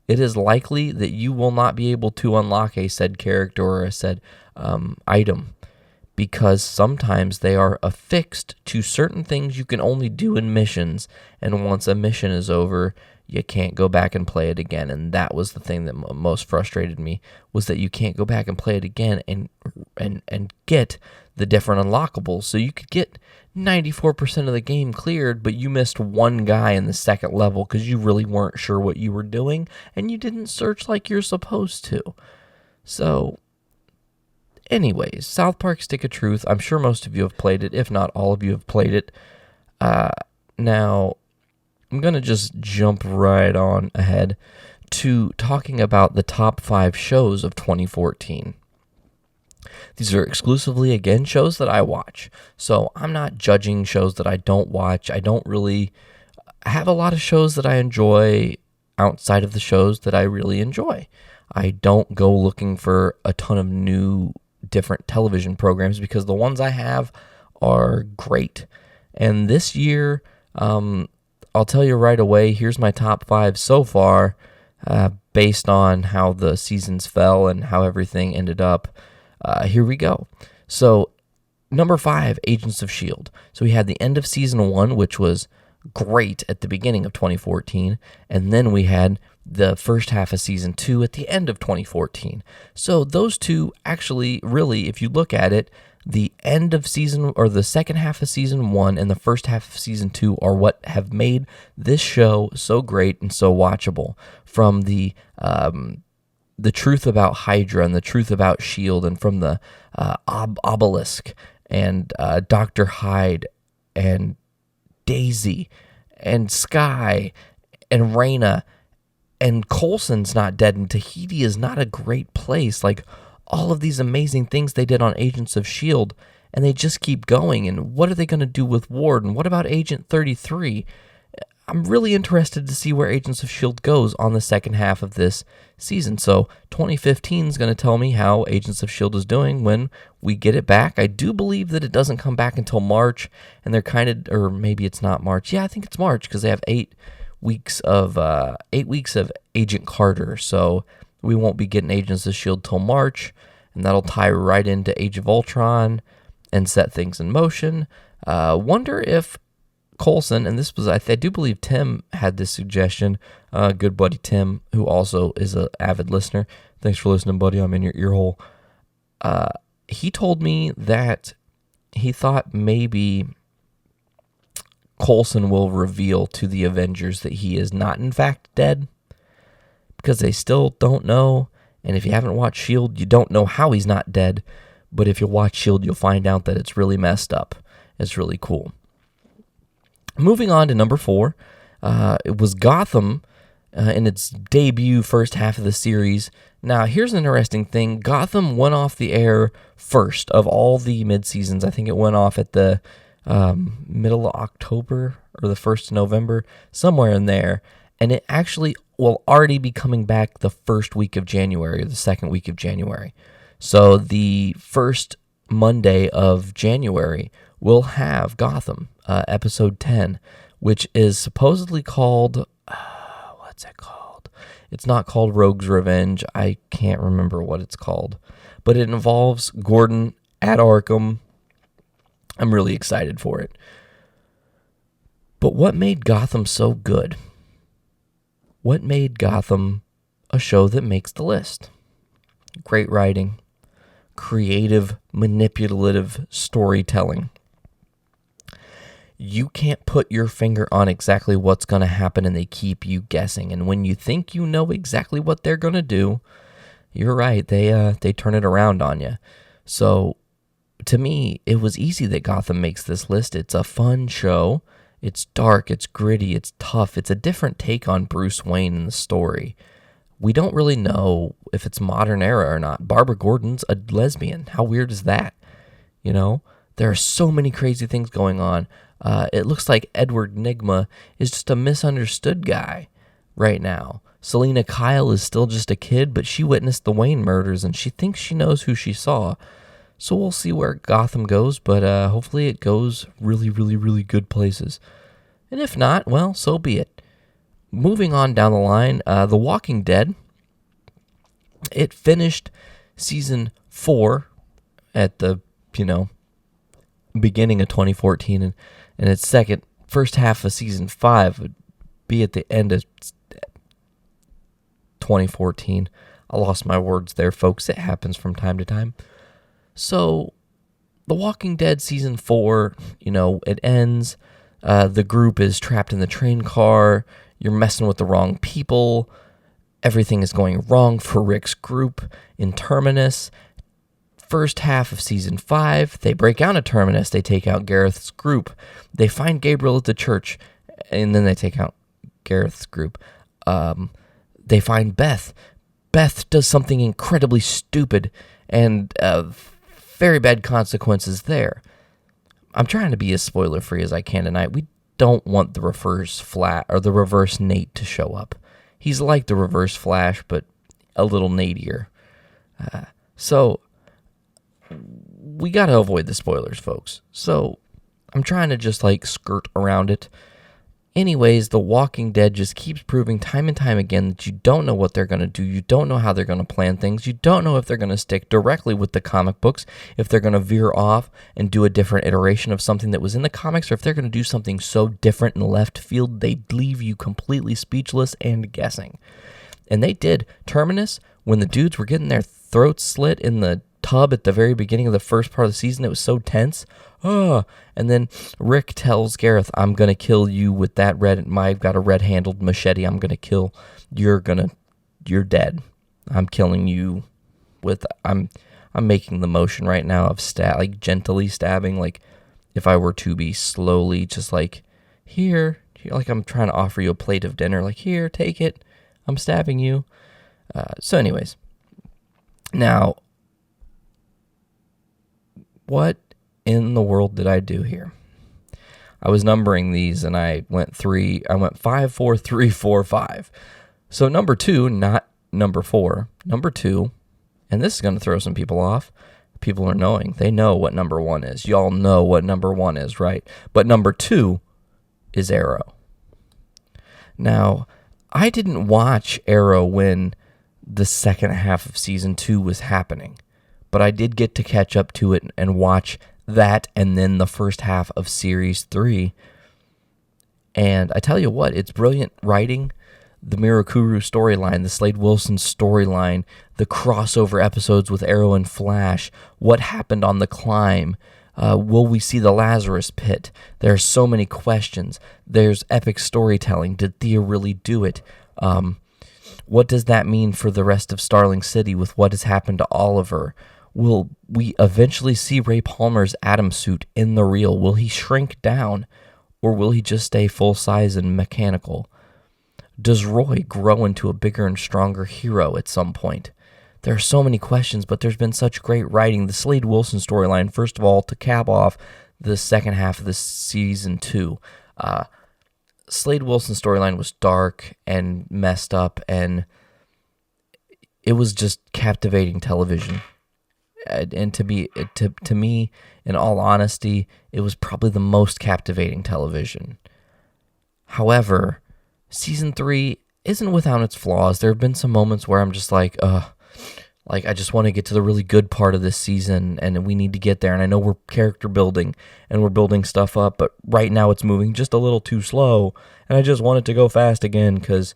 it is likely that you will not be able to unlock a said character or a said item, because sometimes they are affixed to certain things you can only do in missions, and once a mission is over, you can't go back and play it again. And that was the thing that most frustrated me, was that you can't go back and play it again and get the different unlockables. So you could get 94% of the game cleared, but you missed one guy in the second level because you really weren't sure what you were doing, and you didn't search like you're supposed to. So anyways, South Park Stick of Truth, I'm sure most of you have played it, if not all of you have played it. Now, I'm going to just jump right on ahead to talking about the top 5 shows of 2014. These are exclusively, again, shows that I watch. So I'm not judging shows that I don't watch. I don't really have a lot of shows that I enjoy outside of the shows that I really enjoy. I don't go looking for a ton of new different television programs, because the ones I have are great. And this year, I'll tell you right away, here's my top 5 so far, based on how the seasons fell and how everything ended up. Here we go. So, number 5, Agents of S.H.I.E.L.D. So we had the end of season 1, which was great at the beginning of 2014, and then we had the first half of season 2 at the end of 2014. So those two actually, really, if you look at it, the end of season, or the second half of season 1 and the first half of season 2 are what have made this show so great and so watchable. From the truth about Hydra and the truth about S.H.I.E.L.D. and from the obelisk and Dr. Hyde and Daisy and Skye and Reyna, and Coulson's not dead, and Tahiti is not a great place. Like, all of these amazing things they did on Agents of S.H.I.E.L.D., and they just keep going. And what are they going to do with Ward? And what about Agent 33? I'm really interested to see where Agents of S.H.I.E.L.D. goes on the second half of this season. So 2015 is going to tell me how Agents of S.H.I.E.L.D. is doing when we get it back. I do believe that it doesn't come back until March, and they're kind of, or maybe it's not March. Yeah, I think it's March, because they have 8 weeks of Agent Carter. So we won't be getting Agents of S.H.I.E.L.D. till March, and that'll tie right into Age of Ultron and set things in motion. Wonder if Coulson, and this was, I do believe Tim had this suggestion, good buddy Tim, who also is an avid listener. Thanks for listening, buddy. I'm in your ear hole. He told me that he thought maybe Coulson will reveal to the Avengers that he is not in fact dead, because they still don't know. And if you haven't watched S.H.I.E.L.D., you don't know how he's not dead. But if you watch S.H.I.E.L.D., you'll find out that it's really messed up. It's really cool. Moving on to number 4, it was Gotham in its debut first half of the series. Now, here's an interesting thing. Gotham went off the air first of all the mid-seasons. I think it went off at the middle of October or the 1st of November, somewhere in there. And it actually will already be coming back the first week of January, or the second week of January. So the first Monday of January, we'll have Gotham, episode 10, which is supposedly called, what's it called? It's not called Rogue's Revenge. I can't remember what it's called. But it involves Gordon at Arkham. I'm really excited for it. But what made Gotham so good? What made Gotham a show that makes the list? Great writing, creative, manipulative storytelling. You can't put your finger on exactly what's going to happen, and they keep you guessing. And when you think you know exactly what they're going to do, you're right, they turn it around on you. So to me, it was easy that Gotham makes this list. It's a fun show. It's dark, it's gritty, it's tough. It's a different take on Bruce Wayne in the story. We don't really know if it's modern era or not. Barbara Gordon's a lesbian. How weird is that? You know, there are so many crazy things going on. It looks like Edward Nygma is just a misunderstood guy right now. Selena Kyle is still just a kid, but she witnessed the Wayne murders, and she thinks she knows who she saw. So we'll see where Gotham goes, but hopefully it goes really, really, really good places. And if not, well, so be it. Moving on down the line, The Walking Dead. It finished season 4 at the, beginning of 2014, and its first half of season 5 would be at the end of 2014. I lost my words there, folks. It happens from time to time. So, The Walking Dead season 4, it ends. The group is trapped in the train car. You're messing with the wrong people. Everything is going wrong for Rick's group in Terminus. First half of season 5, they break out of Terminus. They take out Gareth's group. They find Gabriel at the church, and then they take out Gareth's group. They find Beth. Beth does something incredibly stupid, and very bad consequences there. I'm trying to be as spoiler-free as I can tonight. We don't want the reverse Nate to show up. He's like the reverse Flash, but a little Natier. So we got to avoid the spoilers, folks. So I'm trying to just skirt around it. Anyways, The Walking Dead just keeps proving time and time again that you don't know what they're going to do. You don't know how they're going to plan things. You don't know if they're going to stick directly with the comic books, if they're going to veer off and do a different iteration of something that was in the comics, or if they're going to do something so different in left field, they leave you completely speechless and guessing. And they did. Terminus, when the dudes were getting their throats slit in the tub at the very beginning of the first part of the season, it was so tense. And then Rick tells Gareth, I'm going to kill you with that I've got a red-handled machete. I'm going to kill, you're dead. I'm killing you with, I'm I'm making the motion right now of like gently stabbing, like if I were to be slowly just like, here, like I'm trying to offer you a plate of dinner, like, here, take it, I'm stabbing you. So anyways, now, what in the world did I do here? I was numbering these and I went 5, 4, 3, 4, 5. So number 2, not number 4, number 2, and this is going to throw some people off. People are knowing. They know what number 1 is. Y'all know what number 1 is, right? But number 2 is Arrow. Now, I didn't watch Arrow when the second half of season 2 was happening, but I did get to catch up to it and watch that and then the first half of series 3. And I tell you what, it's brilliant writing. The Mirakuru storyline, the Slade Wilson storyline, the crossover episodes with Arrow and Flash, what happened on the climb, will we see the Lazarus Pit? There are so many questions. There's epic storytelling. Did Thea really do it? What does that mean for the rest of Starling City with what has happened to Oliver? Will we eventually see Ray Palmer's Atom suit in the real? Will he shrink down, or will he just stay full size and mechanical? Does Roy grow into a bigger and stronger hero at some point? There are so many questions, but there's been such great writing. The Slade Wilson storyline, first of all, to cap off the second half of this season 2. Slade Wilson storyline was dark and messed up, and it was just captivating television. And to me, in all honesty, it was probably the most captivating television. However, season 3 isn't without its flaws. There have been some moments where I'm just like, I just want to get to the really good part of this season, and we need to get there. And I know we're character building, and we're building stuff up, but right now it's moving just a little too slow, and I just want it to go fast again, because,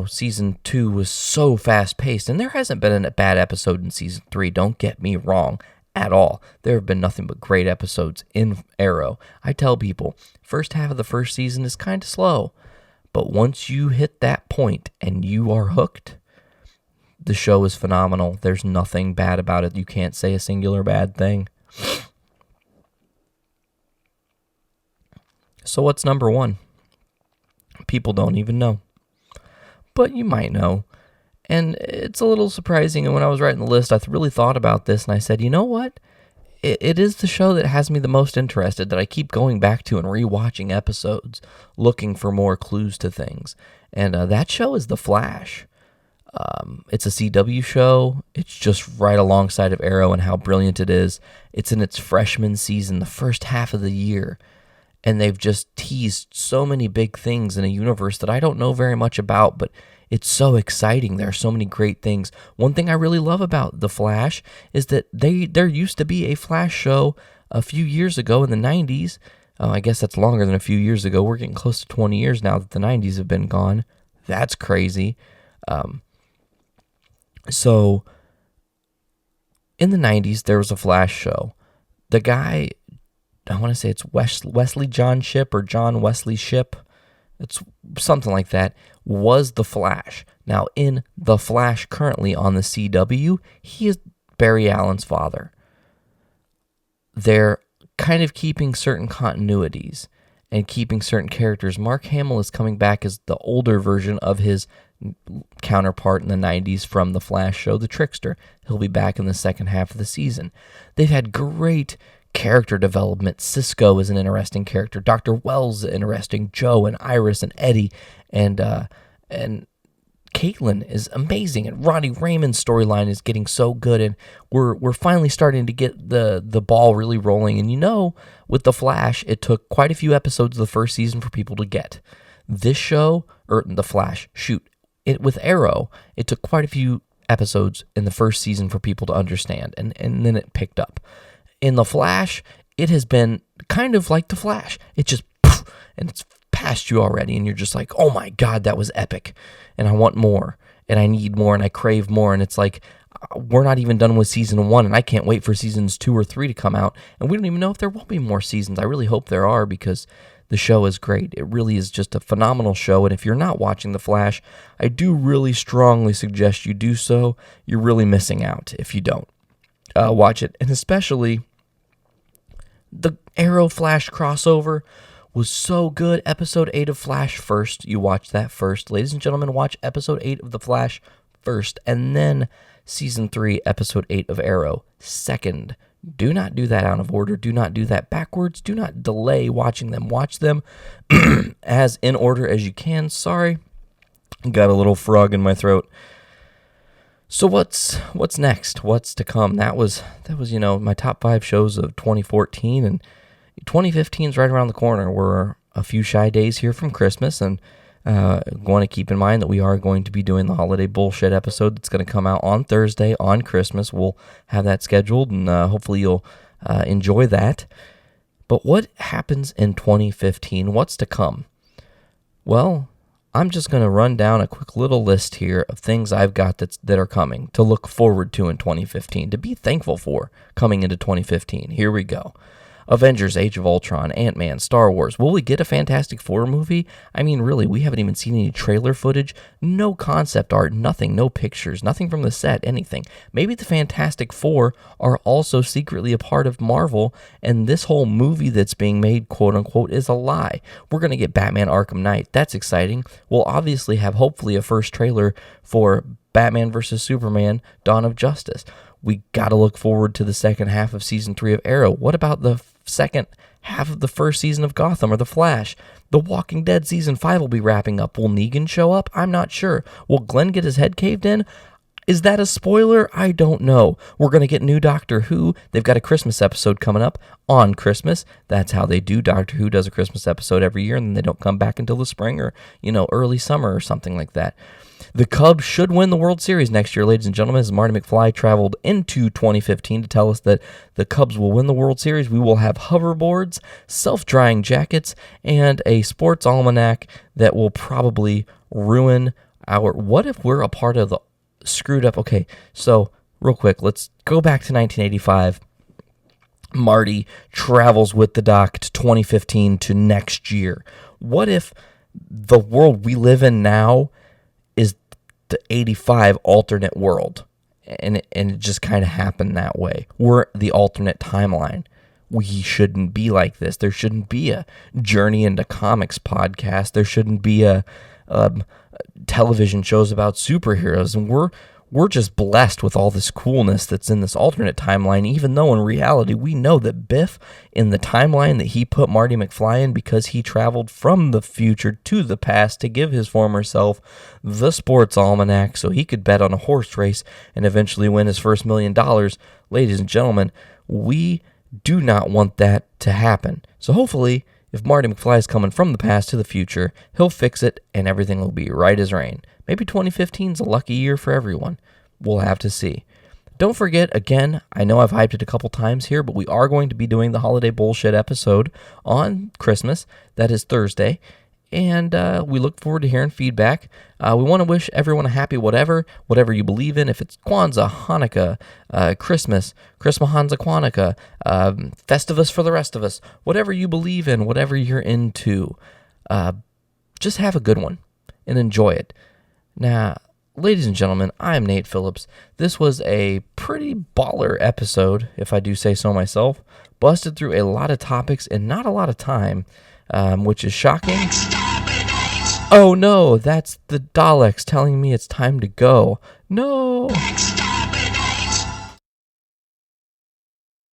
season 2 was so fast-paced, and there hasn't been a bad episode in season 3, don't get me wrong, at all. There have been nothing but great episodes in Arrow. I tell people, first half of the first season is kind of slow, but once you hit that point and you are hooked, the show is phenomenal. There's nothing bad about it. You can't say a singular bad thing. So what's number 1? People don't even know. But you might know. And it's a little surprising. And when I was writing the list, I really thought about this. And I said, you know what? It is the show that has me the most interested, that I keep going back to and rewatching episodes, looking for more clues to things. And that show is The Flash. It's a CW show. It's just right alongside of Arrow and how brilliant it is. It's in its freshman season, the first half of the year, and they've just teased so many big things in a universe that I don't know very much about, but it's so exciting. There are so many great things. One thing I really love about The Flash is that there used to be a Flash show a few years ago in the 90s. I guess that's longer than a few years ago. We're getting close to 20 years now that the 90s have been gone. That's crazy. So, in the 90s, there was a Flash show. The guy, I want to say it's Wesley John Shipp or John Wesley Shipp, it's something like that, was the Flash. Now, in The Flash currently on the CW, he is Barry Allen's father. They're kind of keeping certain continuities and keeping certain characters. Mark Hamill is coming back as the older version of his counterpart in the 90s from the Flash show, The Trickster. He'll be back in the second half of the season. They've had great character development. Cisco is an interesting character. Dr. Wells is interesting. Joe and Iris and Eddie and Caitlin is amazing. And Ronnie Raymond's storyline is getting so good, and we're finally starting to get the ball really rolling. And with The Flash, it took quite a few episodes of the first season for people to get. This show, or The Flash, with Arrow, it took quite a few episodes in the first season for people to understand, and then it picked up. In The Flash, it has been kind of like The Flash. It just, and it's past you already, and you're just like, oh my God, that was epic, and I want more, and I need more, and I crave more, and it's like, we're not even done with season 1, and I can't wait for seasons 2 or 3 to come out, and we don't even know if there will be more seasons. I really hope there are, because the show is great. It really is just a phenomenal show, and if you're not watching The Flash, I do really strongly suggest you do so. You're really missing out if you don't. watch it. And especially the Arrow Flash crossover was so good. Episode 8 of Flash first. You watch that first. Ladies and gentlemen, watch episode 8 of The Flash first, and then season 3, episode 8 of Arrow second. Do not do that out of order. Do not do that backwards. Do not delay watching them. Watch them as in order as you can. Sorry, got a little frog in my throat. So what's next? What's to come? That was my top 5 shows of 2014, and 2015 is right around the corner. We're a few shy days here from Christmas, and want to keep in mind that we are going to be doing the holiday bullshit episode that's going to come out on Thursday on Christmas. We'll have that scheduled, and hopefully you'll enjoy that. But what happens in 2015? What's to come? Well, I'm just going to run down a quick little list here of things I've got that are coming to look forward to in 2015, to be thankful for coming into 2015. Here we go. Avengers, Age of Ultron, Ant-Man, Star Wars. Will we get a Fantastic Four movie? I mean, really, we haven't even seen any trailer footage, no concept art, nothing, no pictures, nothing from the set, anything. Maybe the Fantastic Four are also secretly a part of Marvel, and this whole movie that's being made, quote-unquote, is a lie. We're going to get Batman Arkham Knight. That's exciting. We'll obviously have, hopefully, a first trailer for Batman vs. Superman, Dawn of Justice. We got to look forward to the second half of Season 3 of Arrow. What about the second half of the first season of Gotham or The Flash? The Walking Dead Season 5 will be wrapping up. Will Negan show up? I'm not sure. Will Glenn get his head caved in? Is that a spoiler? I don't know. We're going to get new Doctor Who. They've got a Christmas episode coming up on Christmas. That's how they do. Doctor Who does a Christmas episode every year, and then they don't come back until the spring or, early summer or something like that. The Cubs should win the World Series next year, ladies and gentlemen. As Marty McFly traveled into 2015 to tell us that the Cubs will win the World Series, we will have hoverboards, self-drying jackets, and a sports almanac that will probably ruin our... What if we're a part of the screwed up... Okay, so real quick, let's go back to 1985. Marty travels with the doc to 2015 to next year. What if the world we live in now is the 85 alternate world, and it just kind of happened that way? We're the alternate timeline. We shouldn't be like this. There shouldn't be a Journey into Comics podcast. There shouldn't be a television shows about superheroes, and we're just blessed with all this coolness that's in this alternate timeline, even though in reality we know that Biff, in the timeline that he put Marty McFly in because he traveled from the future to the past to give his former self the sports almanac so he could bet on a horse race and eventually win his first $1 million. Ladies and gentlemen, we do not want that to happen. So hopefully, if Marty McFly is coming from the past to the future, he'll fix it and everything will be right as rain. Maybe 2015 is a lucky year for everyone. We'll have to see. Don't forget, again, I know I've hyped it a couple times here, but we are going to be doing the holiday bullshit episode on Christmas. That is Thursday. And we look forward to hearing feedback. We want to wish everyone a happy whatever you believe in. If it's Kwanzaa, Hanukkah, Christmas, Hanukkah, Kwanzaa, Festivus for the rest of us, whatever you believe in, whatever you're into, just have a good one and enjoy it. Now, ladies and gentlemen, I am Nate Phillips. This was a pretty baller episode, if I do say so myself. Busted through a lot of topics in not a lot of time, which is shocking. Oh no, that's the Daleks telling me it's time to go. No!